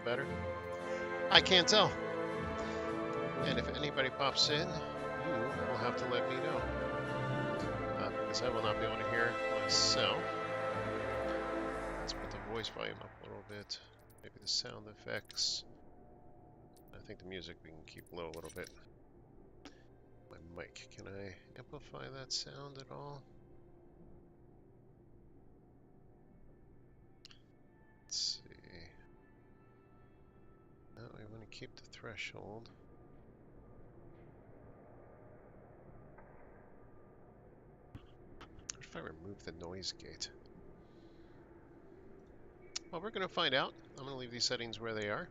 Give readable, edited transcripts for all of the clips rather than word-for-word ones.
better? I can't tell. And if anybody pops in, you will have to let me know. Because I will not be able to hear myself. Let's put the voice volume up a little bit. Maybe the sound effects. I think the music we can keep low a little bit. My mic, can I amplify that sound at all? Let's see. No, we want to keep the threshold. What if I remove the noise gate? Well, we're going to find out. I'm going to leave these settings where they are.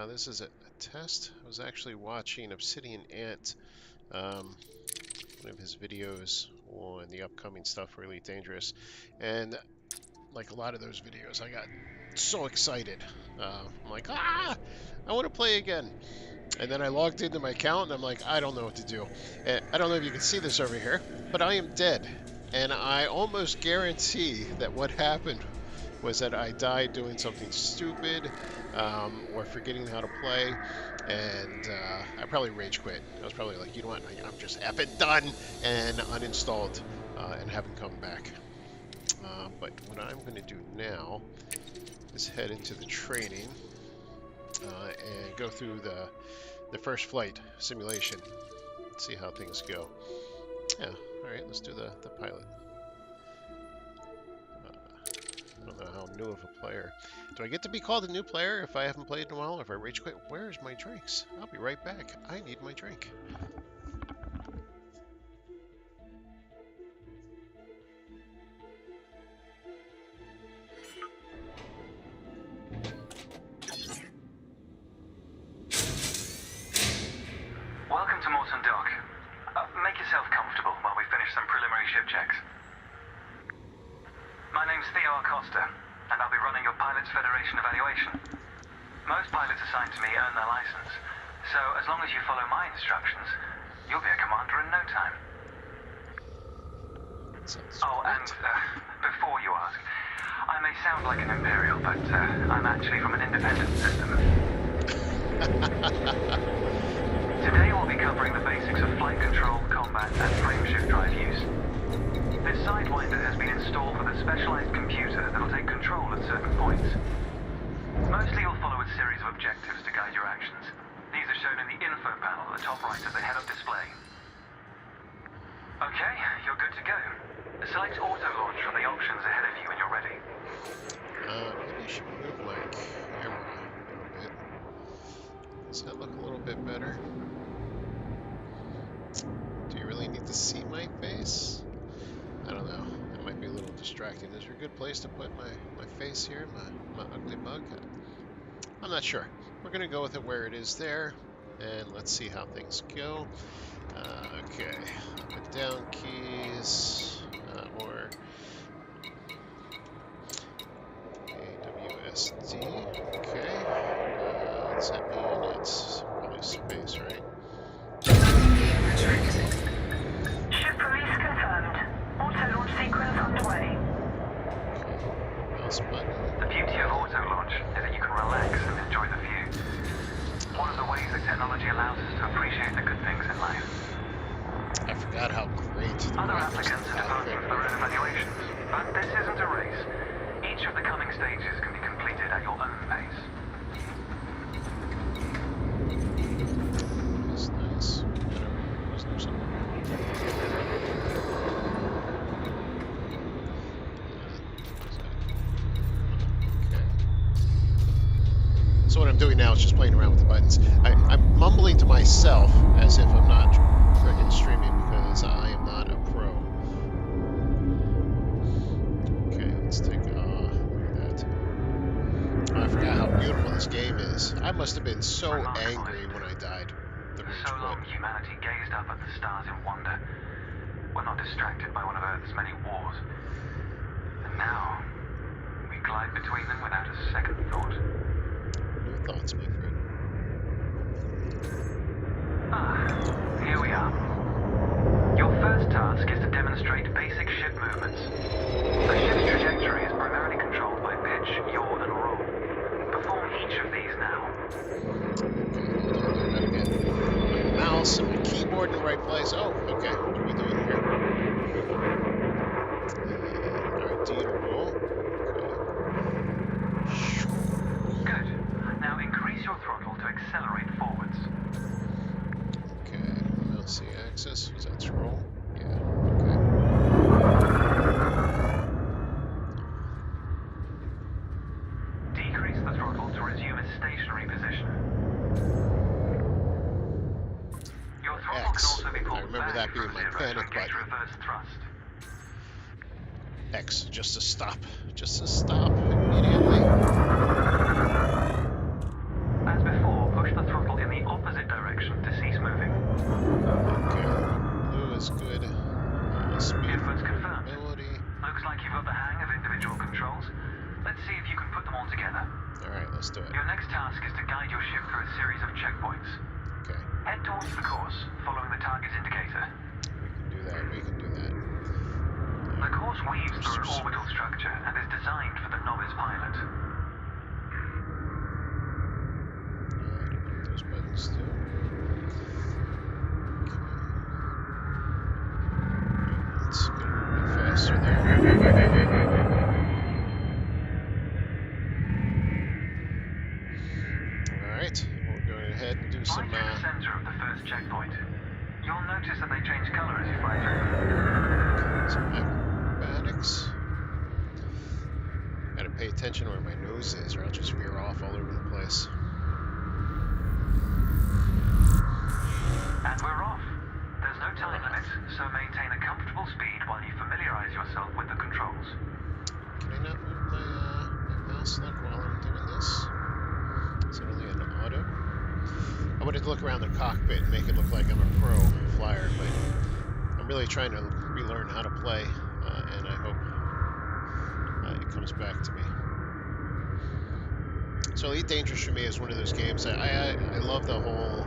This is a test. I was actually watching Obsidian Ant, one of his videos on the upcoming stuff for Elite Dangerous, and like a lot of those videos, I got so excited. I'm like, I want to play again. And then I logged into my account, and I'm like, I don't know what to do. And I don't know if you can see this over here, but I am dead. And I almost guarantee that what happened was that I died doing something stupid or forgetting how to play, and I probably rage quit. I was probably like, you know what, I'm just effing done, and uninstalled and haven't come back. But what I'm going to do now is head into the training and go through the first flight simulation, see how things go. Yeah, all right, let's do the pilot. I don't know how new of a player. Do I get to be called a new player if I haven't played in a while? If I rage quit? Where's my drinks? I'll be right back. I need my drink. Welcome to Morton Dock. Make yourself comfortable while we finish some preliminary ship checks. My name's Theo Acosta, and I'll be running your Pilots Federation evaluation. Most pilots assigned to me earn their license, so as long as you follow my instructions, you'll be a commander in no time. Oh, and before you ask, I may sound like an Imperial, but I'm actually from an independent system. Today we'll be covering the basics of flight control, combat, and frameshift drive use. This Sidewinder has been installed with a specialized computer that'll take control at certain points. Mostly you'll follow a series of objectives to guide your actions. These are shown in the info panel at the top right of the head-up display. Okay, you're good to go. Select auto launch from the options ahead of you when you're ready. Maybe I should move my camera a little bit. Does that look a little bit better? Do you really need to see my face? I don't know. It might be a little distracting. Is there a good place to put my face here? My ugly mug? I'm not sure. We're going to go with it where it is there. And let's see how things go. Okay. Up and down keys. Or AWSD. Okay. Does that mean it's probably space, right? Ship release confirmed. Auto launch sequence underway. Okay. Mouse button. The beauty of auto launch is that you can relax and enjoy the view. One of the ways that technology allows us to appreciate the good things in life. I forgot how great the Other graphics applicants are devoting for their own evaluations, but this isn't a race. Each of the coming stages can be completed at your own pace. That's nice. Wasn't there something? Okay. So what I'm doing now is just playing around with the buttons. I'm mumbling to myself as if I'm not freaking streaming because I am not a pro. Okay, let's take look at that. I forgot how beautiful this game is. I must have been so angry when I died. The rage So long quit. humanity gazed up at the stars in wonder. We're not distracted by one of Earth's many wars. And now, we glide between them without a second thought. No thoughts, my friend. Here we are. Your first task is to demonstrate basic ship movements. The ship's trajectory is primarily controlled by pitch, yaw, and roll. Perform each of these now. resume its stationary position. Your throttle can X. also be I pulled remember back that being from my zero to panic engage button. reverse thrust. X, just to stop. Just to stop immediately. As before, push the throttle in the opposite direction to cease moving. Okay, blue is good. Speed Inputs for confirmed. mobility. Looks like you've got the hang of individual controls. Let's see if you can put them all together. Alright, let's do it. Your next task is to guide your ship through a series of checkpoints. Okay, Head towards the course, following the target's indicator. we can do that, we can do that. The course weaves through an orbital structure and is designed for the novice pilot. I don't know what those buttons do. Let's get a little bit faster there. Alright, we'll go ahead and do Fly some, through the center of the first checkpoint. You'll notice that they change color as you fly through. acrobatics. Gotta pay attention to where my nose is, or I'll just veer off all over the place. And we're off. There's no time limit, so maintain a comfortable speed while you familiarize yourself with the controls. Can I not move my mouse like while I'm doing this? Is it only an auto? I wanted to look around the cockpit and make it look like I'm a pro flyer, but I'm really trying to relearn how to play, and I hope it comes back to me. So Elite Dangerous for me is one of those games that I love the whole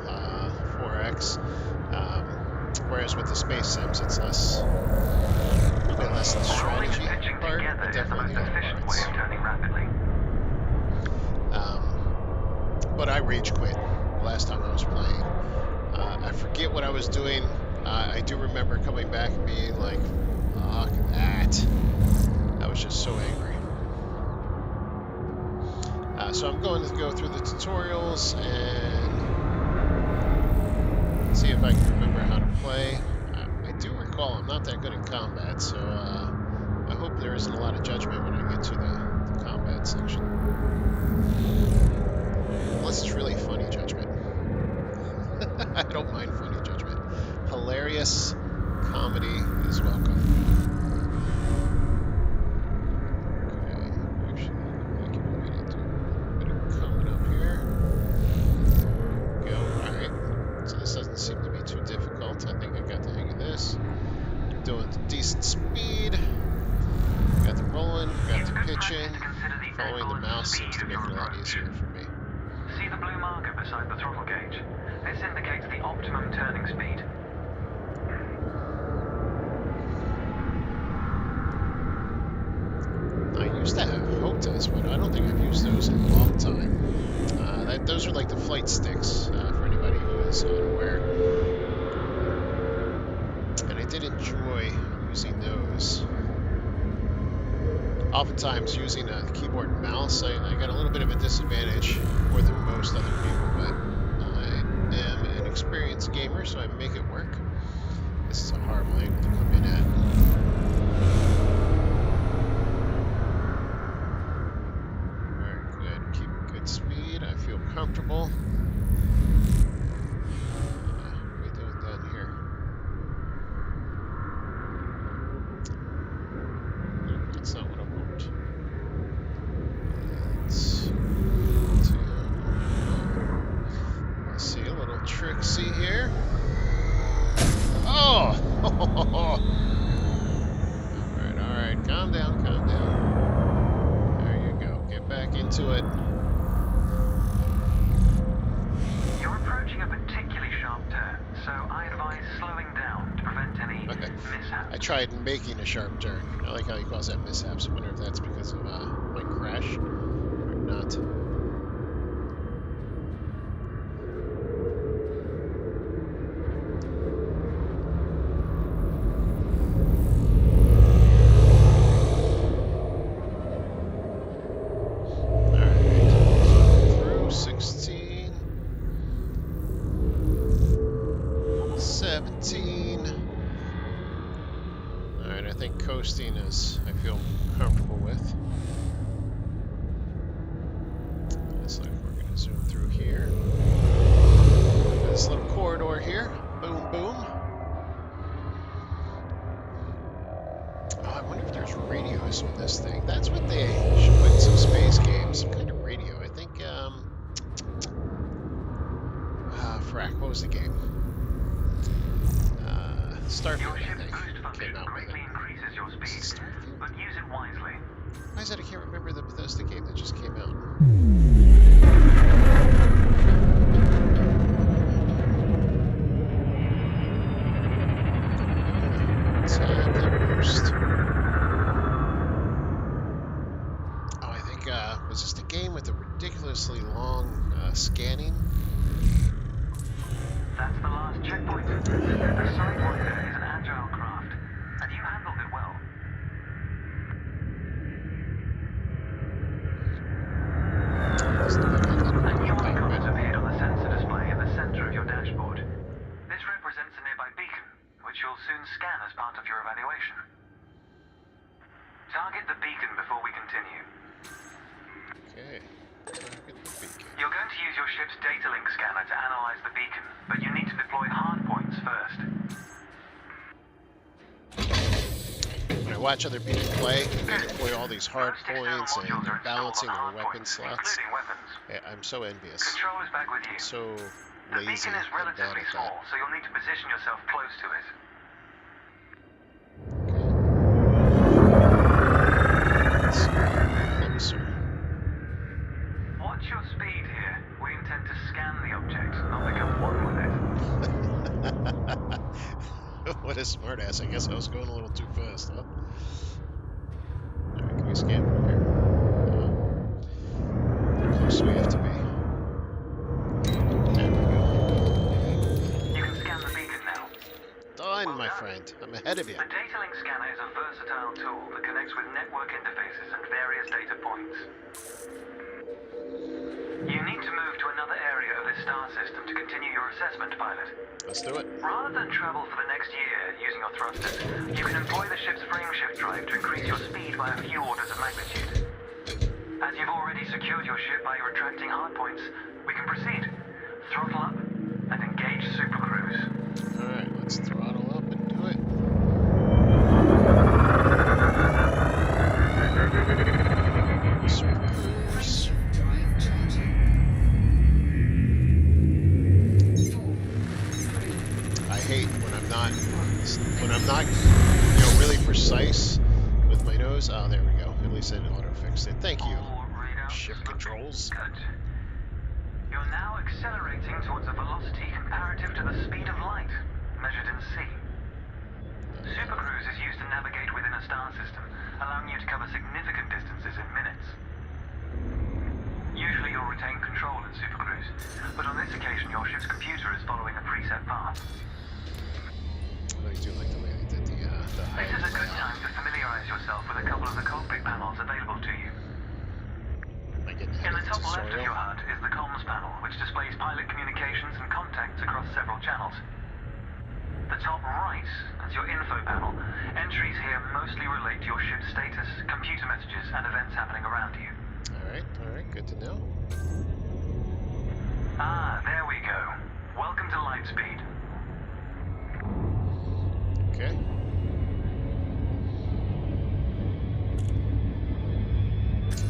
4X, whereas with the Space Sims it's less, a bit less the strategy Pitching part, together but is the definitely most the other efficient way parts. of turning rapidly. But I rage quit last time I was playing. I forget what I was doing. I do remember coming back and being like, fuck that. I was just so angry. So I'm going to go through the tutorials and see if I can remember how to play. I do recall I'm not that good in combat, so I hope there isn't a lot of judgment when I get to the combat section. Unless it's really funny judgment. I don't mind funny judgment. Hilarious comedy is welcome. Okay, actually, like you want me to do a bit of coming up here. Go, alright. So this doesn't seem to be too difficult. I think I got the hang of this. Doing decent speed. Got the rolling, got the pitching. Following the mouse seems to make it a lot easier for me. See the blue marker beside the throttle gauge? This indicates the optimum turning speed. I used to have HOTAs, but I don't think I've used those in a long time. Those are like the flight sticks, for anybody who is unaware. And I did enjoy using those. Oftentimes using a keyboard and mouse, I got a little bit of a disadvantage more than most other people, but I am an experienced gamer, so I make it work. This is a horrible angle to come in at. Alright, good. Keep good speed. I feel comfortable. What are we doing down here? Nope, that's not what I want. Let's see a little tricksy here. Oh! Alright, calm down, calm down. There you go, get back into it. You're approaching a particularly sharp turn, so I advise slowing down to prevent any mishaps. I tried making a sharp turn. I like how he calls that mishaps. I wonder if that's because of my crash or not. Alright, through 16, 17. Alright, I think coasting is, I feel comfortable with. Let's add the worst. Oh, I think, was this the game with the ridiculously long scanning? That's the last checkpoint. The Sidewinder is an agile craft, and you handled it well. A new icon has appeared on the sensor display in the center of your dashboard. This represents a nearby beacon, which you'll soon scan as part of your evaluation. Target the beacon before we continue. Okay. Target the beacon. You're going to use your ship's data link scanner to analyze the beacon, but you need to deploy hard points first. When I watch other people play, they deploy all these hard points and they're balancing their weapon slots. I'm so envious. Control is back with you. So The lazy beacon is and bad relatively at small, that. so you'll need to position yourself close to it. Let's see. Closer. Watch your speed here. We intend to scan the object, not become one with it. What a smartass. I guess I was going a little too fast, huh? Alright, can we scan from here? How close do we have to be? There we go. You can scan the beacon now. Done, my friend. I'm ahead of you. The data link scanner is a versatile tool that connects with network interfaces and various data points. You need to move to another area of this star system to continue your assessment, pilot. Let's do it. Rather than travel for the next year using your thrusters, you can employ the ship's frameshift drive to increase your speed by a few orders of magnitude. As you've already secured your ship by retracting hardpoints, we can proceed. Throttle up and engage supercruise. Alright, let's throttle up and do it. Super cruise. I hate when I'm not, really precise with my nose. Oh, there we go. At least it auto-fixed it. Thank you. All readouts Ship looking controls. Good. You're now accelerating towards a velocity comparative to the speed of light, measured in C. Supercruise is used to navigate within a star system, allowing you to cover significant distances in minutes. Usually you'll retain control in Supercruise, but on this occasion your ship's computer is following a preset path. I do like the way they did the This is a good time to familiarize yourself with a couple of the cockpit panels available to you. I get In the top left of tutorial. your HUD is the comms panel, which displays pilot communications and contacts across several channels. The top right is your info panel. Entries here mostly relate to your ship's status, computer messages, and events happening around you. Alright, good to know. Ah, there we go. Welcome to Lightspeed. Okay.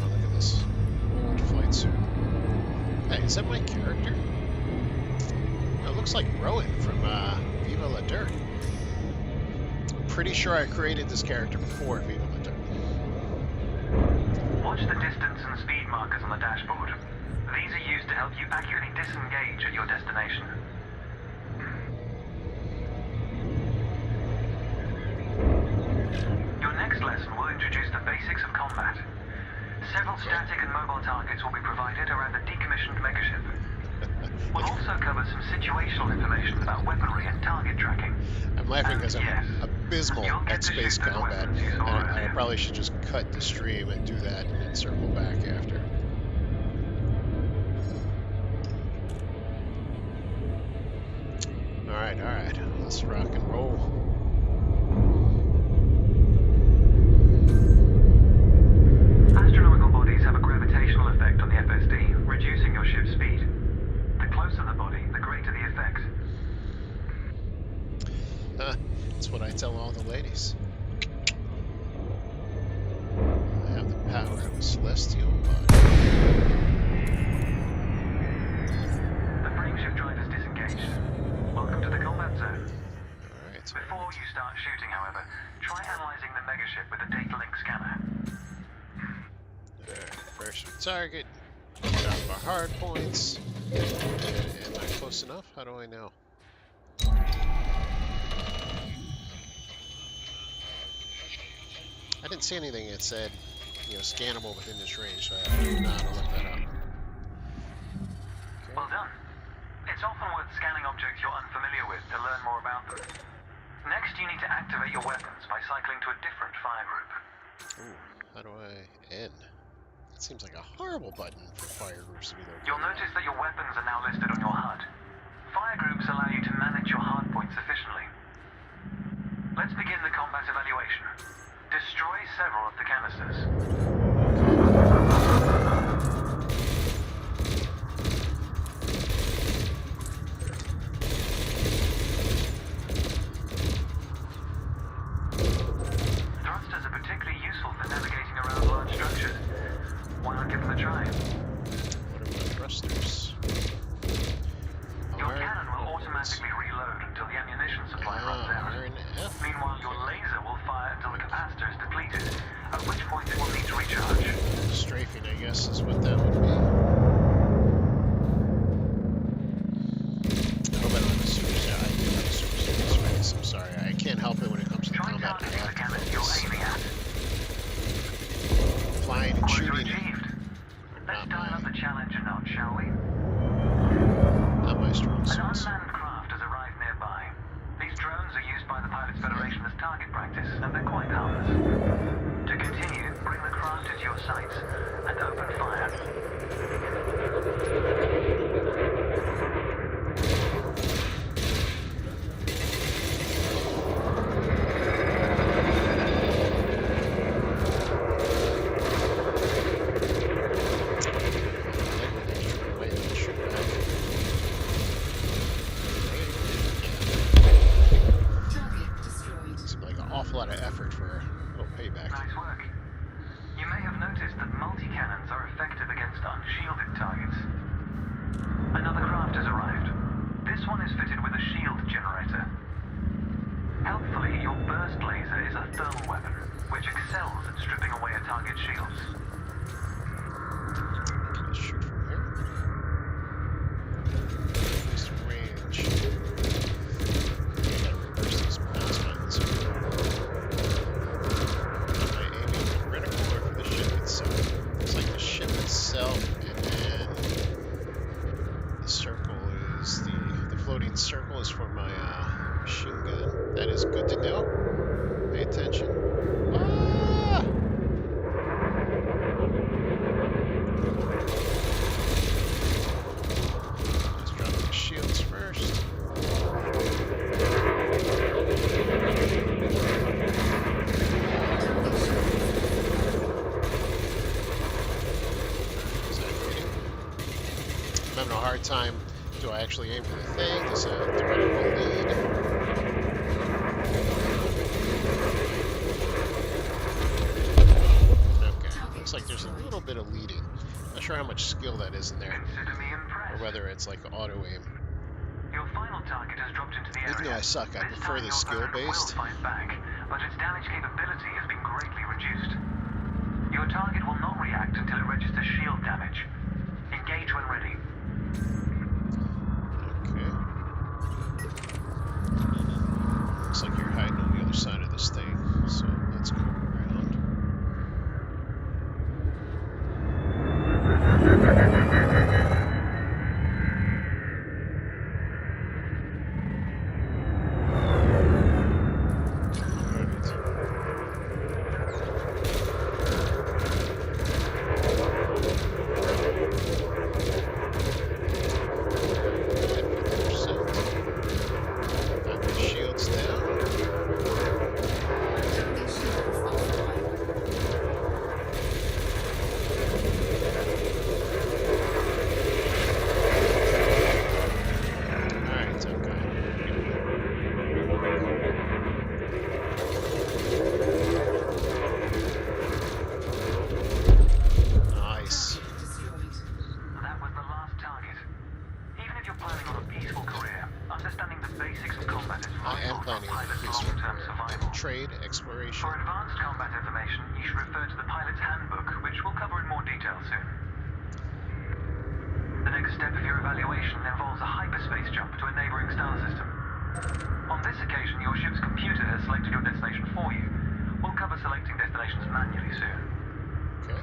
Oh, look at this old flight suit. Hey, is that my character? Oh, it looks like Rowan from Viva La Dirt. I'm pretty sure I created this character before Viva La Dirt. Watch the distance and speed markers on the dashboard. These are used to help you accurately disengage at your destination. Your next lesson will introduce the basics of combat. Several static and mobile targets will be provided around the decommissioned megaship. We'll also cover some situational information about weaponry and target tracking. I'm laughing because I'm Yes, abysmal you'll get at to space shoot those combat. weapons you saw And I earlier. probably should just cut the stream and do that and then circle back after. Alright. Let's rock and roll. Astronomical bodies have a gravitational effect on the FSD, reducing your ship's speed. The closer the body, the greater the effect. That's what I tell all the ladies. I have the power of a celestial body. The frameshift drive is disengaged. Welcome to the combat zone. Alright. Before you start shooting, however, try analyzing the megaship with a data link scanner. Alright, first target. our hard points. Am I close enough? How do I know? I didn't see anything that said, you know, scannable within this range, so I don't know how to look that up. Well done. It's often worth scanning objects you're unfamiliar with to learn more about them. Next, you need to activate your weapons by cycling to a different fire group. Ooh, how do I end? That seems like a horrible button for fire groups to be located. You'll notice that your weapons are now listed on your HUD. Fire groups allow you to manage your hard points efficiently. Let's begin the combat evaluation. Destroy several of the canisters. Thrusters are particularly useful for navigating around large structures. Why not give them a try? What are my thrusters? Your cannon will automatically reload until the ammunition supply runs out. Iron F. Meanwhile, your laser will fire until the capacitor is depleted, at which point it will need to recharge. Strafing, I guess, is what that would be. I hope I don't have a super set. I do have a super series race. I'm sorry. I can't help it when it comes to Try combat. I targeting the have cannon to you're focus. aiming at. Flying and Quota shooting. achieved. Let's Not dial up my, the challenge a notch, shall we? not my strong An suits. unmanned craft has arrived nearby. These drones are used by the Pilots Federation as target practice, and they're quite harmless. To continue, bring the craft into your sights and open fire. Seemed like an awful lot of effort for a payback. Nice work. You may have noticed that multi-cannons are effective against unshielded targets. Another craft has arrived. This one is fitted with a shield generator. Helpfully, your burst laser is a thermal weapon, which excels at stripping away a target's shields. Let's shoot from here. Increased range. I gotta reverse these mouse buttons. Am I aiming for reticle or for the ship itself? Looks like the ship itself, and then the circle is the floating circle is for my machine gun. That is good to know. Pay attention. Ah! Let's drop the shields first. Is that hitting? I'm having a hard time. Do I actually aim for the thing? Does a theoretical lead? Okay, looks like there's a little bit of leading. Not sure how much skill that is in there, Consider me or impressed. whether it's like auto aim. Your final target has dropped into the area. Even though I suck, I This prefer time the your opponent skill-based. will fight back, but its damage capability has been greatly reduced. Your target will not react until it registers shield damage. Engage when ready. Okay. Looks like you're hiding on the other side of this thing, so let's go around. Shields down. Alright, okay. Nice. That was the last target. Even if you're planning on a peaceful career, understanding the basics of combat is I vital am for planning a on a pilot's peaceful long-term career. survival. Trade, exploration. For advanced combat information, you should refer to the pilot's handbook, which we'll cover in more detail soon. first step of your evaluation involves a hyperspace jump to a neighboring star system. On this occasion, your ship's computer has selected your destination for you. We'll cover selecting destinations manually soon. Okay.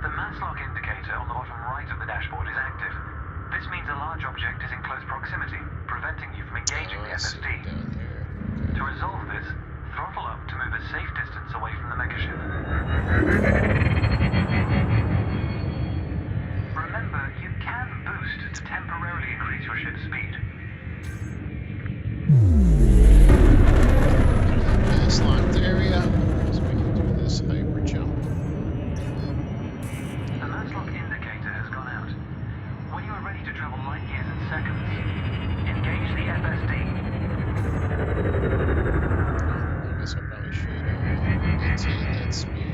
The mass lock indicator on the bottom right of the dashboard is active. This means a large object is in close proximity, preventing you from engaging the I see. FSD. Down here. To resolve this, throttle up to move a safe distance away from the megaship. Remember, you can boost to temporarily increase your ship's speed. Mass locked area. So we can do this hyper jump. The mass lock indicator has gone out. When you are ready to travel light years in seconds, engage the FSD. I guess I probably should maintain that speed.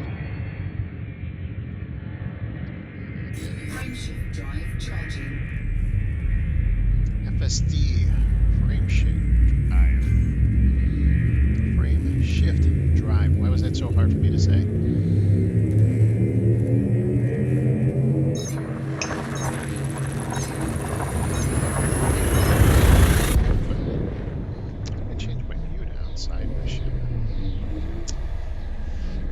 Frameshift drive charging. FSD, frame shift drive. Frame shift drive. Why was that so hard for me to say? I changed my view to outside my ship.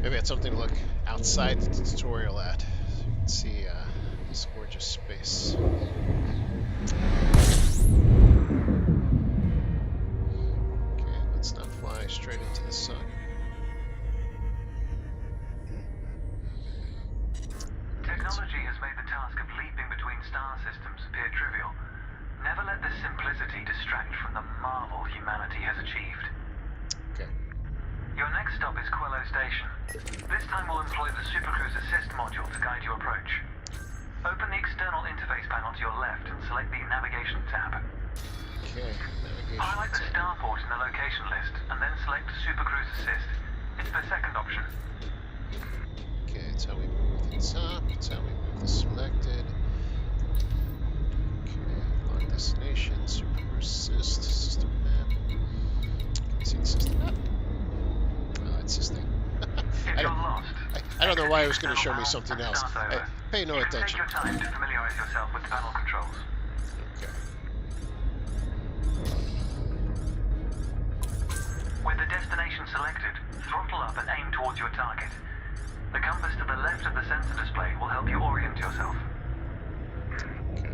Maybe that's something to look outside the tutorial at. So you can see this gorgeous space. Okay, let's not fly straight into the sun. Technology has made the task of leaping between star systems appear trivial. Never let this simplicity distract from the marvel humanity has achieved. Okay. Your next stop is Quello Station. This time we'll employ the Supercruise Assist module to guide your approach. Open the external interface panel to your left and select the Navigation tab. Okay, navigation. Highlight the tab. starport in the location list and then select Supercruise Assist. It's the second option. Okay, it's how we move the top, it's how we move the selected. Okay, lock destination, super assist, system map. Can you see the system map? Oh, it's this thing. If you're lost, I don't know why it was going to exit show me external something panel else. and start over. Pay no You can attention. take your time to familiarize yourself with the panel controls. Okay. With the destination selected, throttle up and aim towards your target. The compass to the left of the sensor display will help you orient yourself. Okay.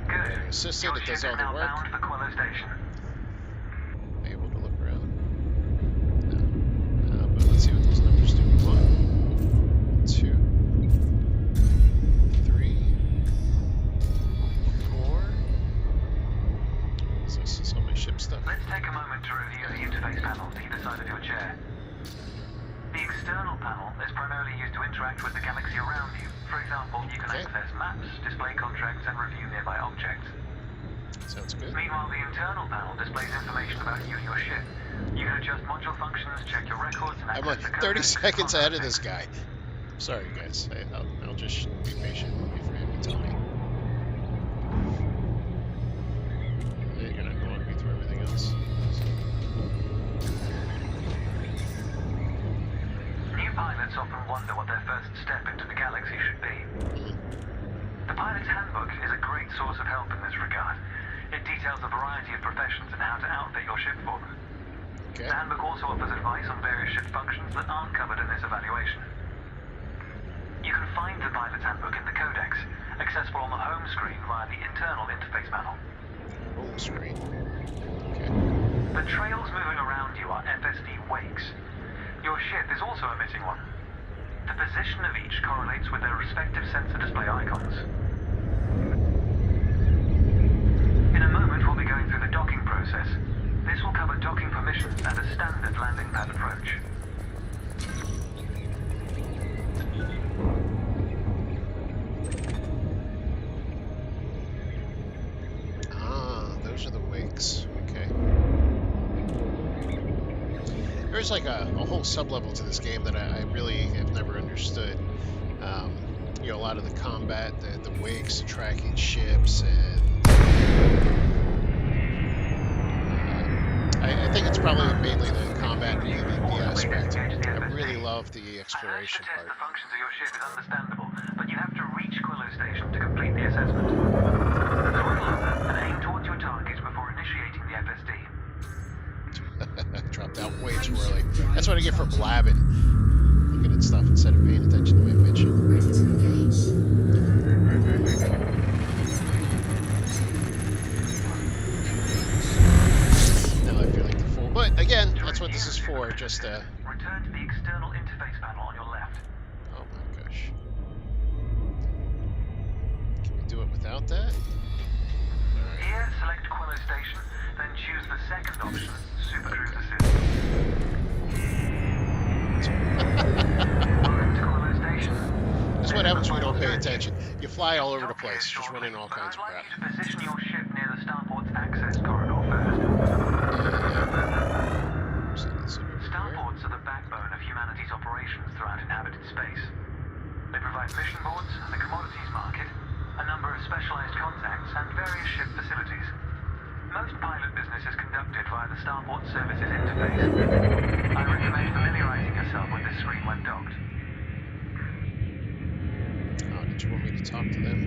Good. Assisted, Your it does ship all is now the work. bound for Quello Station. Able to look around. No. But let's see what these numbers do. 1, 2, 3, 4. So this is all my ship stuff. Let's take a moment to review the interface panel to either side of your chair. The external panel is primarily used to interact with the galaxy around you. For example, you can Okay. access maps, display contracts, and review nearby objects. Sounds good. Meanwhile, the internal panel displays information about you and your ship. You can adjust module functions, check your records, and I'm access like the 30 codex seconds ahead of content. this guy. Sorry, guys. I'll just be patient and wait for him to tell me. You're not going to walk me through everything else. New pilots often wonder what their first step into the galaxy should be. The pilot's handbook is a great source of help in this regard. It details a variety of professions and how to outfit your ship for them. Okay. The handbook also offers advice on various ship functions that aren't covered in this evaluation. You can find the pilot's handbook in the codex, accessible on the home screen via the internal interface panel. Home screen. Okay. The trails moving around you are FSD wakes. Your ship is also emitting one. The position of each correlates with their respective sensor display icons. In a moment, we'll be going through the docking process. This will cover docking permissions and a standard landing pad approach. Ah, those are the wakes. Okay. There's like a whole sub-level to this game that I really have never understood. You know, a lot of the combat, the wakes, the tracking ships, and I think it's probably mainly the combat and the aspect. I really love the exploration I know to test part. the functions of your ship is understandable, but you have to reach Quello Station to complete the assessment. for blabbing, looking at stuff instead of paying attention to my mission. Ready to engage. Now I feel like the fool, but again, that's what this is for. Just Return to the external interface panel on your left. oh my gosh, can we do it without that? Here, select Quello Station, then choose the second option, Super Cruise Assist. Welcome to Quello Station. This is what happens when you don't pay attention. You fly all over the place, just running all kinds of I'd crap. like you to position your ship near the starport's access corridor first. So that's it over here. Starports are the backbone of humanity's operations throughout inhabited space. They provide mission boards, the commodities market, a number of specialized contacts, and various ship facilities. Most pilot business is conducted via the Starport Services interface. I recommend familiarizing yourself with this screen when docked. Oh, did you want me to talk to them?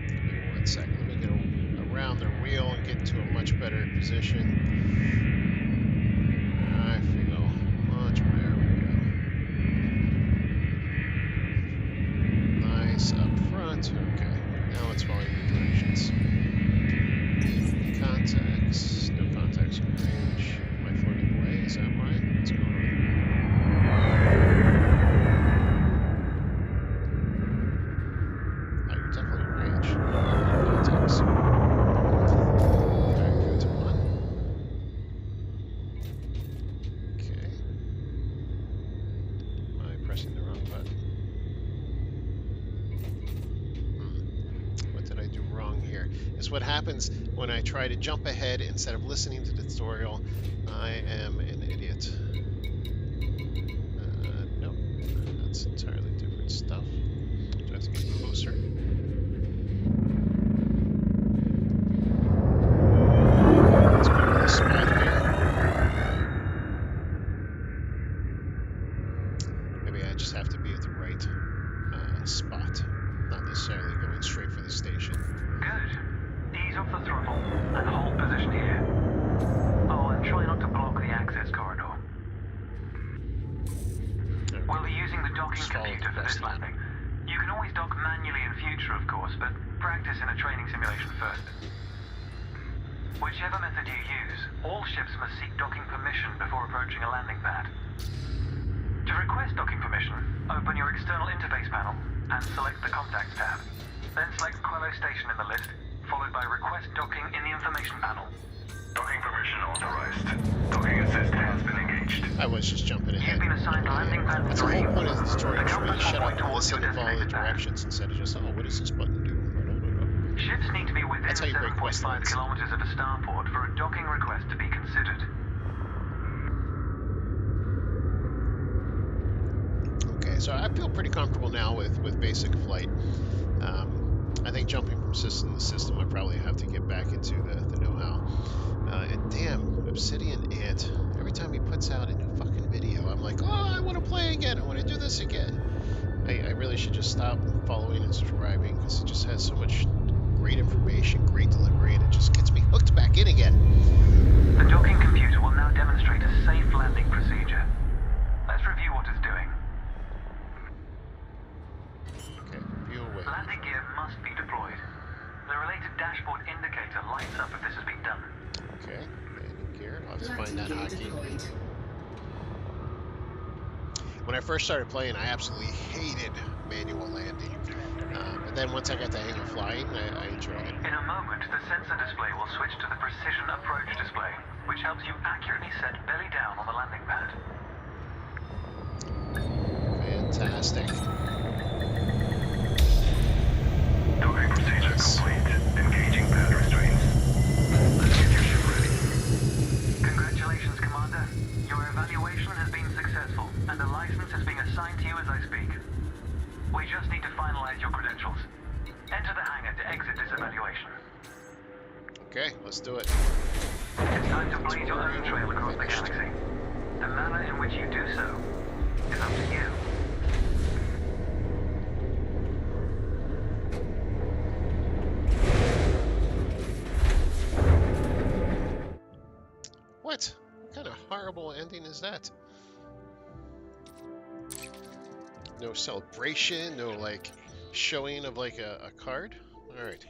Give me 1 second. Let me get around their wheel and get into a much better position. I feel much better. We go. Nice up front. Okay. Now let's follow your directions. Contacts. No contacts in range. Am I floating away? Is that why? What's going on? Oh, you're definitely in range. Contacts. Alright, go to 1. Okay. Am I pressing the wrong button? What did I do wrong here? It's what happens when I try to jump ahead instead of listening to the tutorial. I am an idiot. Nope. That's entirely different stuff. Do I have to get closer? Let's go to this spot here. Maybe I just have to be at the right spot, not necessarily going straight for the station. Good. Ease off the throttle and hold position here. Oh, and try not to block the access corridor. Okay. We'll be using the docking Just follow computer the for this best line. landing. You can always dock manually in future, of course, but practice in a training simulation first. Whichever method you use, all ships must seek docking permission before approaching a landing pad. To request docking permission, open your external interface panel and select the Contacts tab. Then select Quello Station in the list, followed by Request Docking in the information panel. Docking permission authorized. Docking assist has been engaged. I was just jumping ahead. You've been assigned landing pad That's the 3. whole point of the tutorial, The for me to compass shut will up point and towards listen your and follow the designated path. directions instead of just, oh, what does this button do? I don't know. Ships need to be within That's how you break 7.5 quest lines. kilometers of a starport for a docking request to be considered. Okay, so I feel pretty comfortable now with basic flight. I think jumping from system to system, I probably have to get back into the know-how. And damn, Obsidian Ant, every time he puts out a new fucking video, I'm like, oh, I want to play again, I want to do this again. I really should just stop following and subscribing, because he just has so much great information, great delivery, and it just gets me hooked back in again. The docking computer will now demonstrate a safe landing procedure. Let's review what it's doing. Okay, view away. Landing gear must be deployed. The related dashboard indicator lights up if this has been done. Okay, landing gear. I'll have to find Landing that gear hotkey. deployed. When I first started playing, I absolutely hated manual landing. But then once I got the hang of flying, I enjoyed it. In a moment, the sensor display will switch to the precision approach display, which helps you accurately set belly down on the landing pad. Fantastic. Docking procedure Nice. complete. Engaging pad restraints. Let's get your ship ready. Congratulations, Commander. Your evaluation has been successful, and a license is being assigned to you as I speak. We just need to finalize your credentials. Enter the hangar to exit this evaluation. Okay, let's do it. It's time to blaze your own trail across the galaxy. The manner in which you do so is up to you. What? What kind of horrible terrible ending is that? No celebration, no like showing of like a card. All right.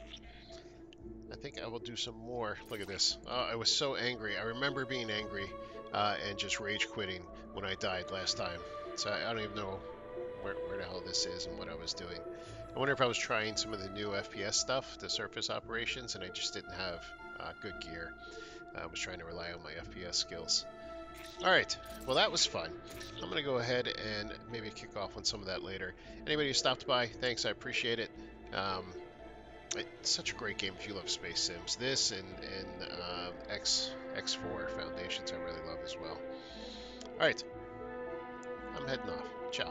I think I will do some more. Look at this. I was so angry. I remember being angry and just rage quitting when I died last time. So I don't even know where the hell this is and what I was doing. I wonder if I was trying some of the new FPS stuff, the surface operations, and I just didn't have good gear. I was trying to rely on my FPS skills. All right, well that was fun. I'm gonna go ahead and maybe kick off on some of that later. Anybody who stopped by, thanks, I appreciate it. It's such a great game if you love Space Sims. This and X4 Foundations I really love as well. All right, I'm heading off.